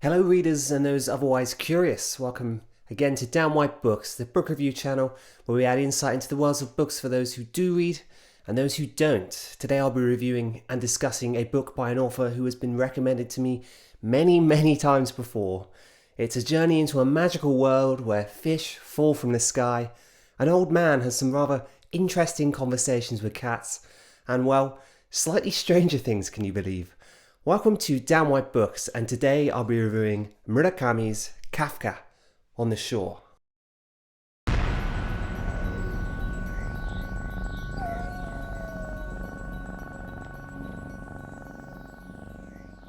Hello readers and those otherwise curious, welcome again to DanWhiteBooks, the book review channel where we add insight into the worlds of books for those who do read and those who don't. Today I'll be reviewing and discussing a book by an author who has been recommended to me many times before. It's a journey into a magical world where fish fall from the sky, an old man has some rather interesting conversations with cats, and well, slightly stranger things, can you believe? Welcome to DanWhiteBooks, and today I'll be reviewing Murakami's Kafka on the Shore.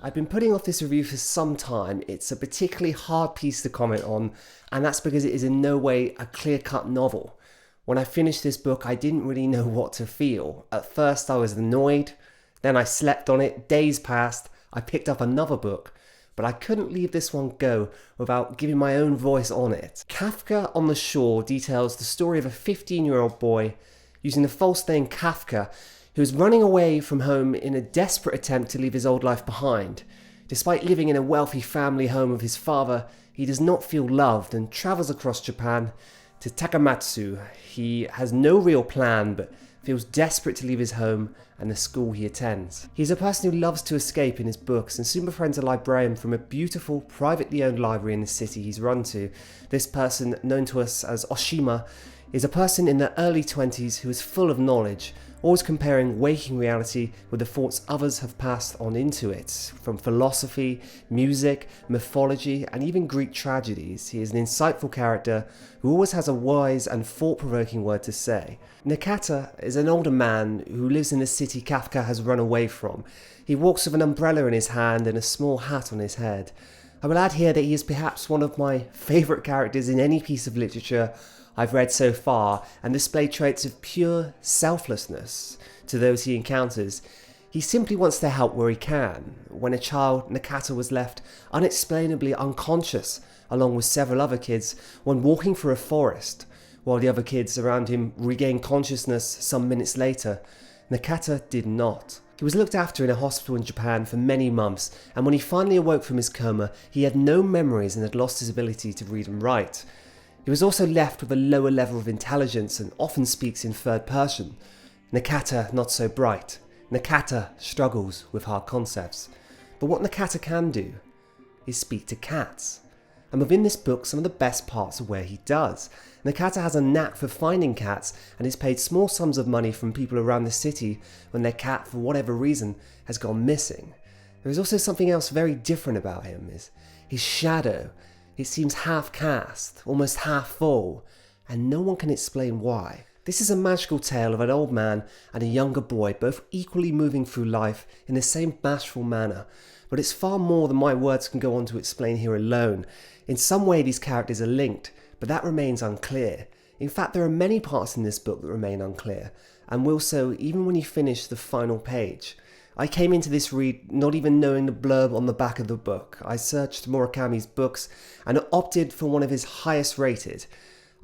I've been putting off this review for some time. It's a particularly hard piece to comment on, and that's because it is in no way a clear-cut novel. When I finished this book, I didn't really know what to feel. At first I was annoyed, then I slept on it, days passed, I picked up another book, but I couldn't leave this one go without giving my own voice on it. Kafka on the Shore details the story of a 15-year-old boy using the false name Kafka who is running away from home in a desperate attempt to leave his old life behind. Despite living in a wealthy family home of his father, he does not feel loved and travels across Japan to Takamatsu. He has no real plan but feels desperate to leave his home and the school he attends. He's a person who loves to escape in his books and soon befriends a librarian from a beautiful, privately owned library in the city he's run to. This person, known to us as Oshima, is a person in their early 20s who is full of knowledge, always comparing waking reality with the thoughts others have passed on into it. From philosophy, music, mythology, and even Greek tragedies, he is an insightful character who always has a wise and thought-provoking word to say. Nakata is an older man who lives in the city Kafka has run away from. He walks with an umbrella in his hand and a small hat on his head. I will add here that he is perhaps one of my favourite characters in any piece of literature I've read so far, and displayed traits of pure selflessness to those he encounters. He simply wants to help where he can. When a child, Nakata was left unexplainably unconscious along with several other kids when walking through a forest, while the other kids around him regained consciousness some minutes later. Nakata did not. He was looked after in a hospital in Japan for many months, and when he finally awoke from his coma, he had no memories and had lost his ability to read and write. He was also left with a lower level of intelligence and often speaks in third person. Nakata not so bright. Nakata struggles with hard concepts. But what Nakata can do is speak to cats. And within this book, some of the best parts are where he does. Nakata has a knack for finding cats and is paid small sums of money from people around the city when their cat, for whatever reason, has gone missing. There is also something else very different about him, is his shadow. It seems half-cast, almost half-full, and no one can explain why. This is a magical tale of an old man and a younger boy, both equally moving through life in the same bashful manner, but it's far more than my words can go on to explain here alone. In some way these characters are linked, but that remains unclear. In fact, there are many parts in this book that remain unclear, and will so even when you finish the final page. I came into this read not even knowing the blurb on the back of the book. I searched Murakami's books and opted for one of his highest rated.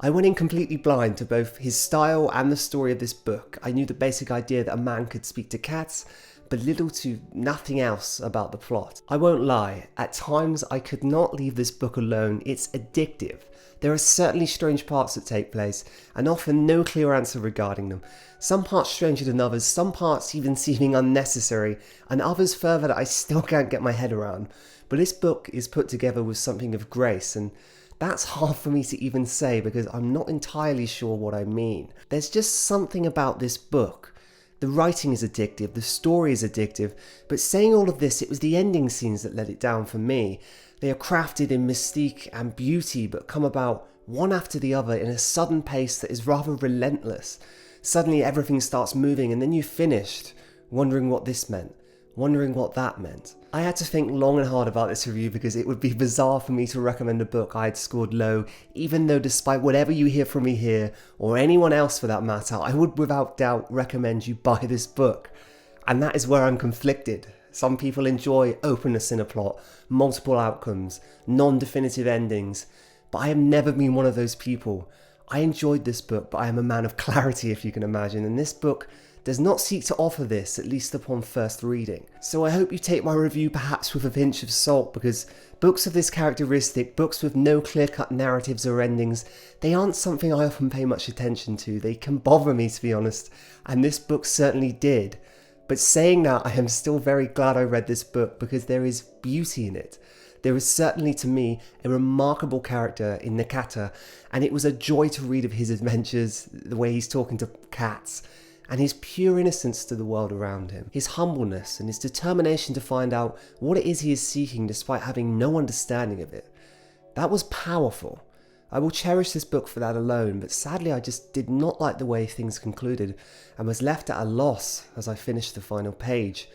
I went in completely blind to both his style and the story of this book. I knew the basic idea that a man could speak to cats, but little to nothing else about the plot. I won't lie, at times I could not leave this book alone. It's addictive. There are certainly strange parts that take place, and often no clear answer regarding them. Some parts stranger than others, some parts even seeming unnecessary, and others further that I still can't get my head around. But this book is put together with something of grace, and that's hard for me to even say because I'm not entirely sure what I mean. There's just something about this book. The writing is addictive, the story is addictive, but saying all of this, it was the ending scenes that let it down for me. They are crafted in mystique and beauty, but come about one after the other in a sudden pace that is rather relentless. Suddenly everything starts moving and then you've finished, wondering what this meant, wondering what that meant. I had to think long and hard about this review because it would be bizarre for me to recommend a book I had scored low, even though despite whatever you hear from me here, or anyone else for that matter, I would without doubt recommend you buy this book. And that is where I'm conflicted. Some people enjoy openness in a plot, multiple outcomes, non-definitive endings, but I have never been one of those people. I enjoyed this book, but I am a man of clarity, if you can imagine, and this book does not seek to offer this, at least upon first reading. So I hope you take my review perhaps with a pinch of salt, because books of this characteristic, books with no clear-cut narratives or endings, they aren't something I often pay much attention to. They can bother me, to be honest, and this book certainly did. But saying that, I am still very glad I read this book, because there is beauty in it. There is certainly, to me, a remarkable character in Nakata, and it was a joy to read of his adventures, the way he's talking to cats, and his pure innocence to the world around him, his humbleness and his determination to find out what it is he is seeking despite having no understanding of it. That was powerful. I will cherish this book for that alone, but sadly I just did not like the way things concluded and was left at a loss as I finished the final page,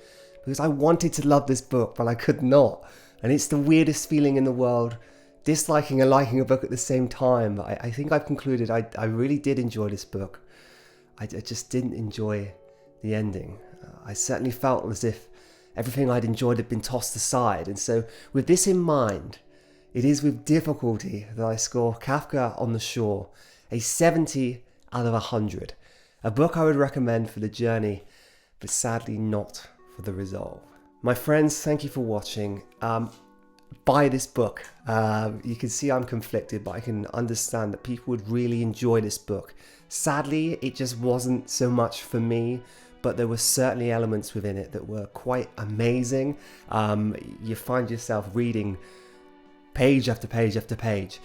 because I wanted to love this book, but I could not. And it's the weirdest feeling in the world, disliking and liking a book at the same time. I think I've concluded I really did enjoy this book. I just didn't enjoy the ending. I certainly felt as if everything I'd enjoyed had been tossed aside. And so with this in mind, it is with difficulty that I score Kafka on the Shore a 70 out of 100. A book I would recommend for the journey, but sadly not for the resolve. My friends, thank you for watching. Buy this book. You can see I'm conflicted, but I can understand that people would really enjoy this book. Sadly, it just wasn't so much for me, but there were certainly elements within it that were quite amazing. You find yourself reading page after page after page.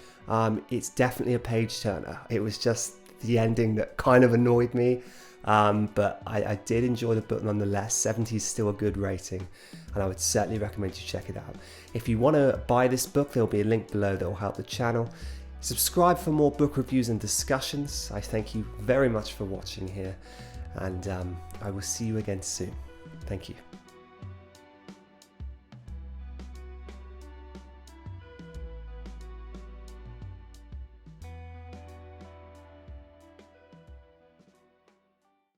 It's definitely a page turner. It was just the ending that kind of annoyed me. But I did enjoy the book nonetheless. 70 is still a good rating, and I would certainly recommend you check it out. If you want to buy this book, there'll be a link below that will help the channel. Subscribe for more book reviews and discussions. I thank you very much for watching here, and I will see you again soon. Thank you.